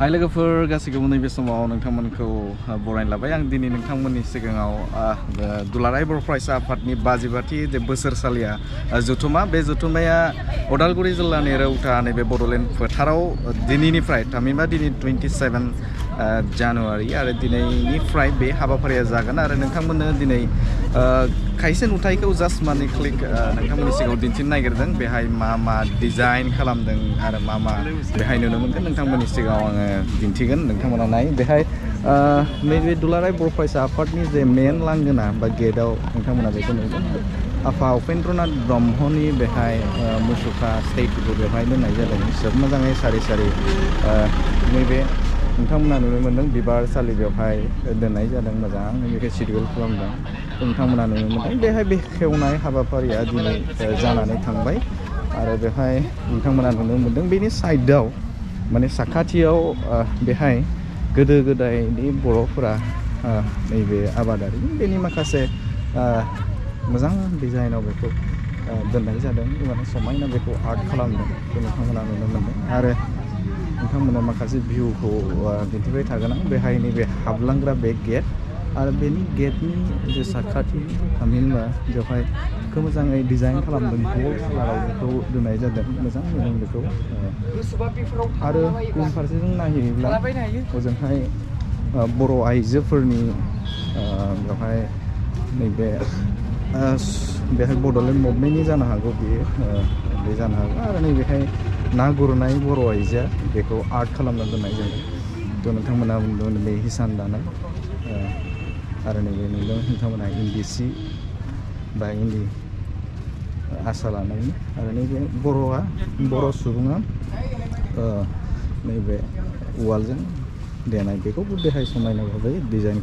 हाय लोगोफोर गासैखौबो नैबे समाव नोंथांमोनखौ बरायनो लाबाय आं दिनै नोंथांमोननि सिगाङाव दुलाराय बर' फरायसा आफादनि 52थि जे बोसोरसालिया जथुमा बे जथुमाया उदालगुरि जिल्लानि रौता नैबे बड'लेण्ड फोथाराव दिनैनिफ्राय थामहिनबा दिनै 27 जानुवारि आरो दिनैनिफ्राय बे हाबाफारिया जागोन आरो नोंथांमोननो दिनै खायसे नुथायखौ जास्ट माने क्लिक नोंथांमोननि सिगाङाव दिन्थिनो नागिरदों बेहाय मा डिजाइन खालामदों आरो मा बेहाय नुनो मोनगोन नोंथांमोननि सिगाङाव आङो दिन्थिगोन नोंथांमोना नाय बेहाय नैबे दुलाराय बर' फरायसा आफादनि जे मेन लांगोना बा गेटआव नोंथांमोना बेखौ नुगोन आफा उपेन्द्रनाथ ब्रह्मनि बेहाय मुसुखा स्टेचुखौ बेवहाय दोननाय जादों जोबोद मोजाङै सारि सारि नैबे नोंथांमोना नुनो मोनदों बिबार सालि बेवहाय दोननाय जादों मोजां बेखौ सिडिउल खालामदों नोंथांमोना नुनो मोनदों बेहाय बेखेवनाय हाबाफारिया दिनै जानानै थांबाय आरो बेहाय नोंथांमोना नुनो मोनदों बेनि साइडआव माने साखाथियाव बेहाय गोदो गोदायनि बर'फोरा नैबे आबादारि बेनि माखासे मोजां डिजाइनाव बेखौ दोननाय जादों माने समायना बेखौ आर्ट खालामदों नोंथांमोना नुनो मोनदों आरो नोंथांमोना माखासे भिउखौ दिन्थिबाय थागोन आं बेहाय नैबे हाबलांग्रा बे गेट आरो बेनि गेटनि जे साखाथि थामहिनबा बेवहाय बेखौ मोजाङै डिजाइन खालामदों गल कालाराव बेखौ दोननाय जादों मोजां नुदों बेखौ आरो गुबुन फारसेजों नायहैयोब्ला ओजोंहाय बर' आइजोफोरनि बेवहाय नैबे बेहाय बड'लेण्ड मुभमेन्टनि जानो हागौ बेयो बे जानो हागौ आरो नैबेहाय ना गुरनाय बर' आइजोआ बेखौ आर्ट खालामना दोननाय जादों थ' नोंथांमोना बुंदों बे हिसान दानाय आरो नैबे नुदों नोंथांमोना इन्दि सि बा इन्दि आसा लानायनि आरो नैबे बर' सुबुङा नैबे वालजों देनाय बेखौबो बेहाय समायना भाबै डिजाइन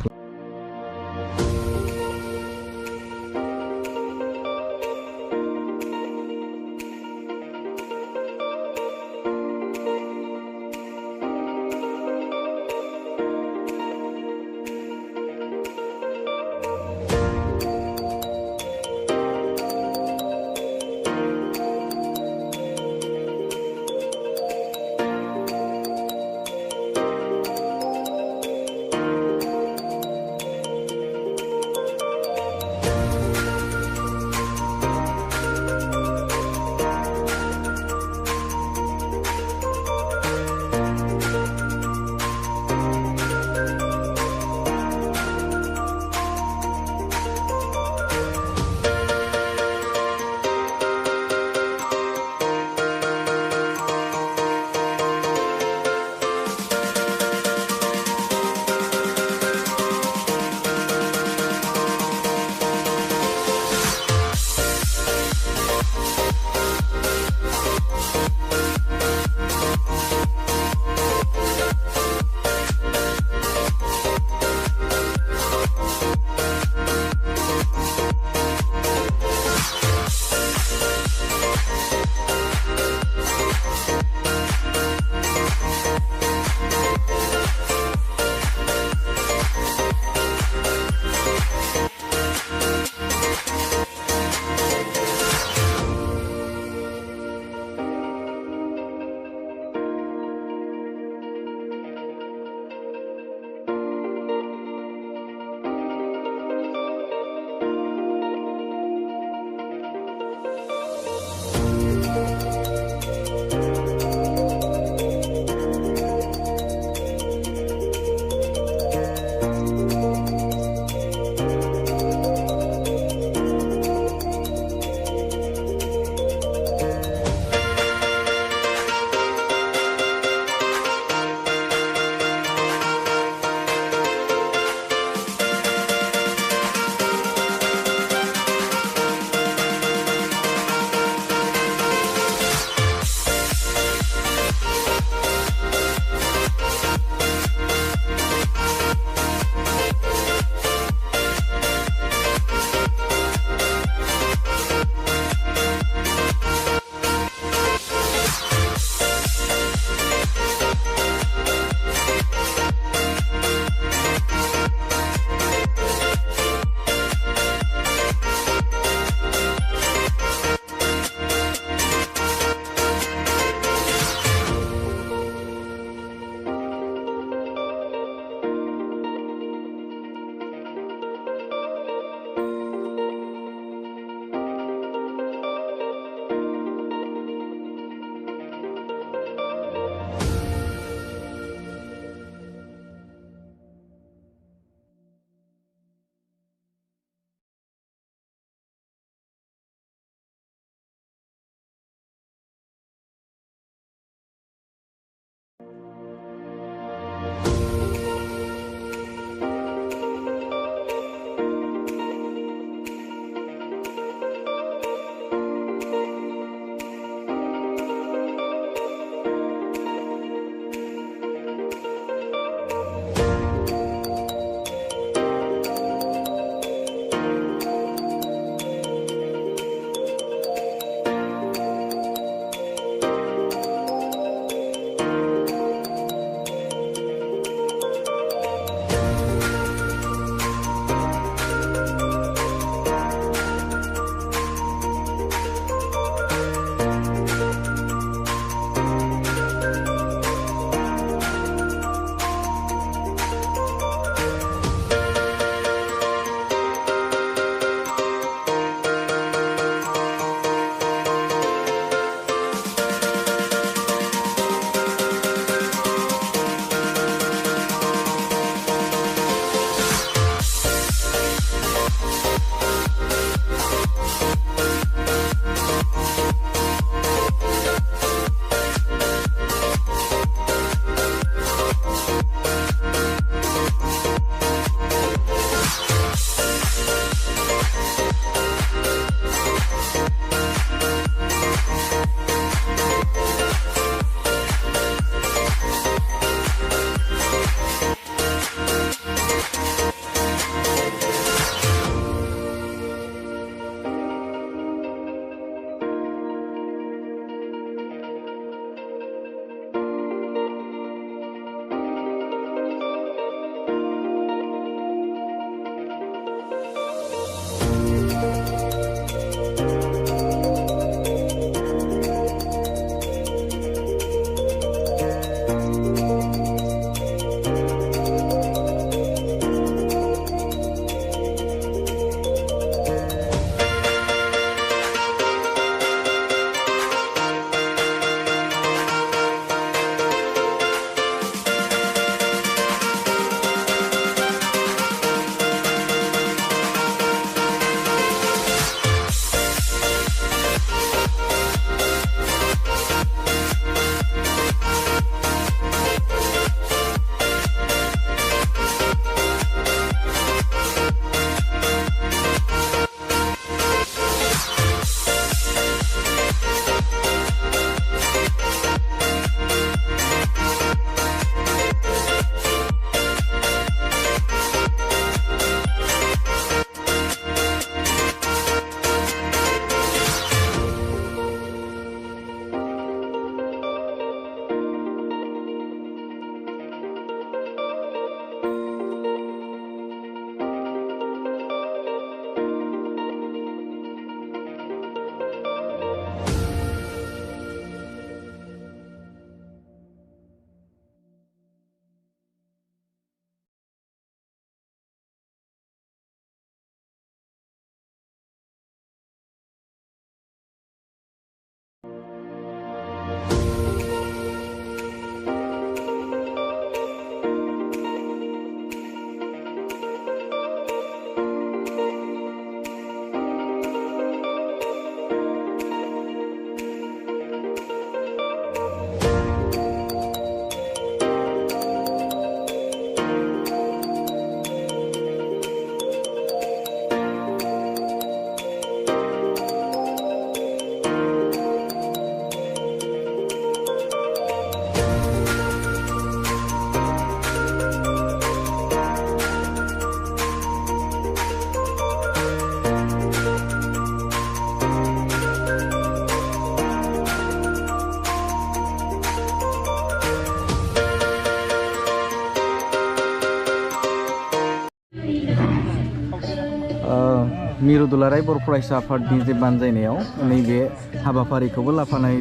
मिरु दुलाराय बर' फरायसा आफादनि जे बानजायनायाव नैबे हाबाफारिखौबो लाफानाय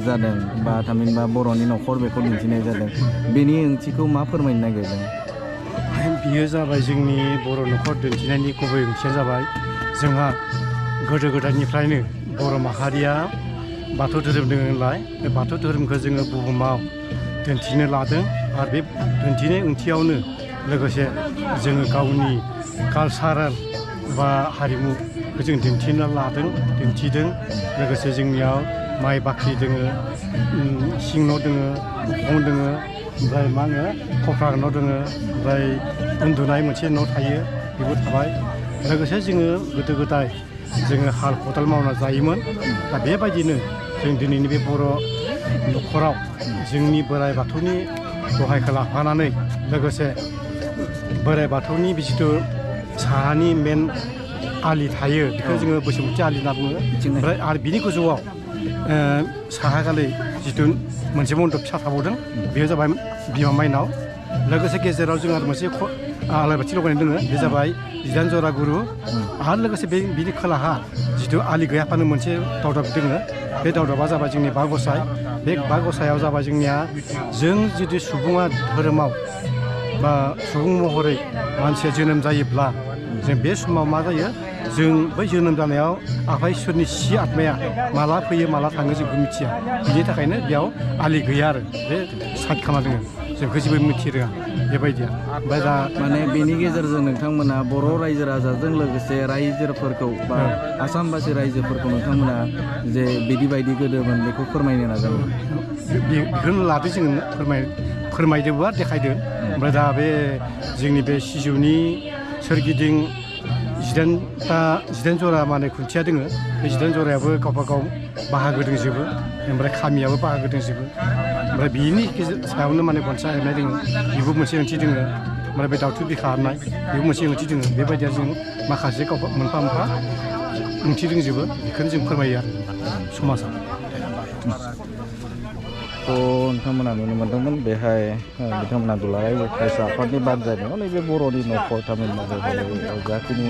जादों बा थामहिनबा बर'नि न'खर बेखौ दिन्थिनाय जादों बेनि ओंथिखौ मा फोरमायनो नागिरदों? बियो जाबाय जोंनि बर' न'खर दिन्थिनायनि गुबै ओंथिया जाबाय जोंहा गोदो गोदायनिफ्रायनो बर' माहारिया बाथौ धोरोम दङ नालाय बे बाथौ धोरोमखौ जोङो बुहुमाव दिन्थिनो लादों आरो बे दिन्थिनाय ओंथियावनो लोगोसे जोङो गावनि कालसारेल बा हारिमुखौ जों दिन्थिनो लादों दिन्थिदों लोगोसे जोंनियाव माइ बाख्रि दोङो इसिं न' दोङो अखं दोङो ओमफ्राय मा होनो खफ्रा न' दोङो ओमफ्राय उन्दुनाय मोनसे न' थायो बेबो थाबाय लोगोसे जोङो गोदो गोदाय जोङो हाल खदाल मावना जायोमोन दा बेबायदिनो जों दिनैनि बे बर' न'खराव जोंनि बोराइ बाथौनि दहायखौ लाफानानै लोगोसे बोराइ बाथौनि जिथु साहानि मेन आलि थायो बेखौ जोङो बैसोमुथि आलि होनना बुङो ओमफ्राय आरो बिनि गोजौआव साहा गालै जिथु मोनसे मन्दप फिसा थाबावदों बेयो जाबाय बिमा माइनाव लोगोसे गेजेराव जोंहा मोनसे आलारि बाथि लगायनाय दङ बे जाबाय 18 जरा गुरु आरो लोगोसे बिनि खोलाहा जिथु आलि गैयाफानो मोनसे दावदाब दङ बे दावदाबा जाबाय जोंनि बागसाय बे बागसायाव जाबाय जोंनिया जों जुदि सुबुङा धोरोमाव बा सुबुं महरै मानसिया जोनोम जायोब्ला जों बे समाव मा जायो जों बै जोनोम जानायाव आफा इसोरनि सि आत्माया माला फैयो माला थाङो जोंखौ मिथिया बिनि थाखायनो बेयाव आलि गैया आरो बे साइड खालामना दङ जोंखौ जेबो मिथि रोङा बेबायदिया ओमफ्राय दा माने बेनि गेजेरजों नोंथांमोना बर' रायजो राजाजों लोगोसे रायजोफोरखौ बा आसामबासि रायजोफोरखौ नोंथांमोना जे बिदि बायदि गोदोमोन बेखौ फोरमायनो नाजादों बेखौनो लादो जोङो फोरमायदोंबा देखायदों ओमफ्राय दा बे जोंनि बे सिजौनि सोरगिदिं 18 जरा माने खुन्थिया दोङो बे 18 जरायाबो गावबा गाव बाहागो दंजोबो ओमफ्राय खामियाबो बाहागो दंजोबो ओमफ्राय बिनि सायावनो माने गनसा हेबनाय दोङो बेबो मोनसे ओंथि दोङो ओमफ्राय बे दाउथु बिखा हाबनाय बेबो मोनसे ओंथि दोङो बेबायदिया जों माखासे गावबा मोनफा मोनफा ओंथि दंजोबो बेखौनो जों फोरमायो आरो समाजाव नोंथांमोना नुनो मोन्दोंमोन बेहाय बिथांमोना दुलाराय फरायसा आफादनि बानजायनायाव नैबे बर'नि न'खर थामहिनबा जाखिनि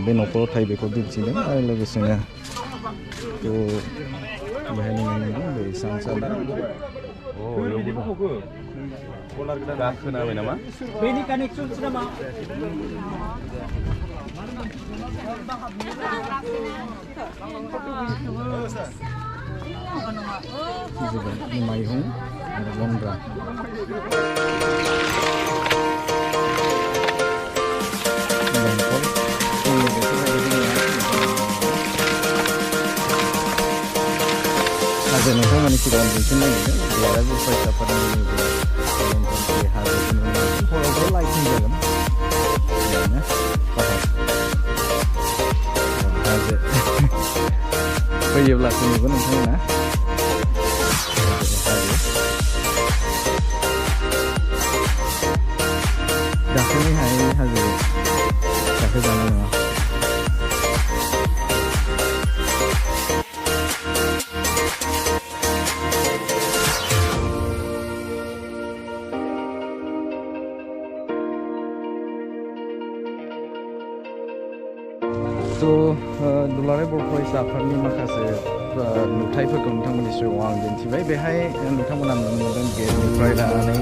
बे न'खराव थायो बेखौ दिन्थिदों आरो लोगोसेनो बेहाय नुनो मोन्दों बे इसानसालि खोनाबाय नामा बेनि कानेक्सन नामा माइहुं आरो गन्द्रा हाजो नोंथांमोननि सिगाङाव दिन्थिनो नागिरदों दुलाराय बर' फरायसा आफादनि हाजोखौ लाइटिं जागोन हाजो फैयोब्लासो नुगोन नोंथांमोना गाखोनो हायै हाजो गाखोजानाय नङा दुलाराय बर' फरायसा आफादनि माखासे नुथायफोरखौ नोंथांमोननि सिगाङाव आं दिन्थिबाय बेहाय नोंथांमोना नुनो मोनदों गेटनिफ्राय लानानै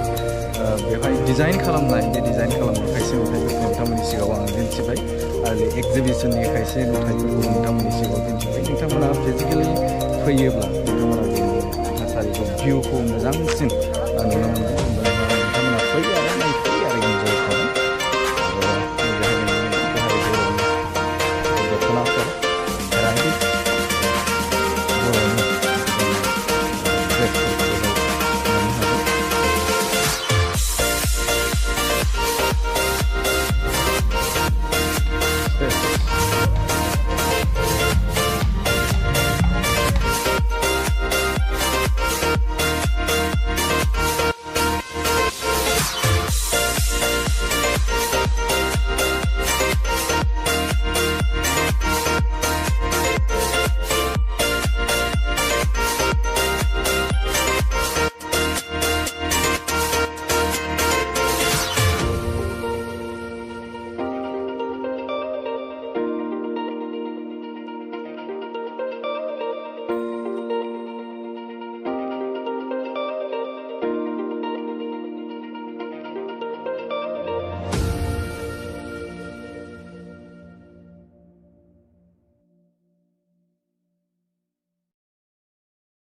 बेवहाय डिजाइन खालामनाय बे डिजाइन खालामनाय खायसे नुथायफोरखौ नोंथांमोननि सिगाङाव आं दिन्थिबाय आरो एक्जिबिसननि खायसे नुथायफोरखौ नोंथांमोननि सिगाङाव दिन्थिबाय नोंथांमोना फिजिकेलि फैयोब्ला नोंथांमोना जोंनि थासारिखौ भिउखौ मोजांसिन नुनो मोनगोन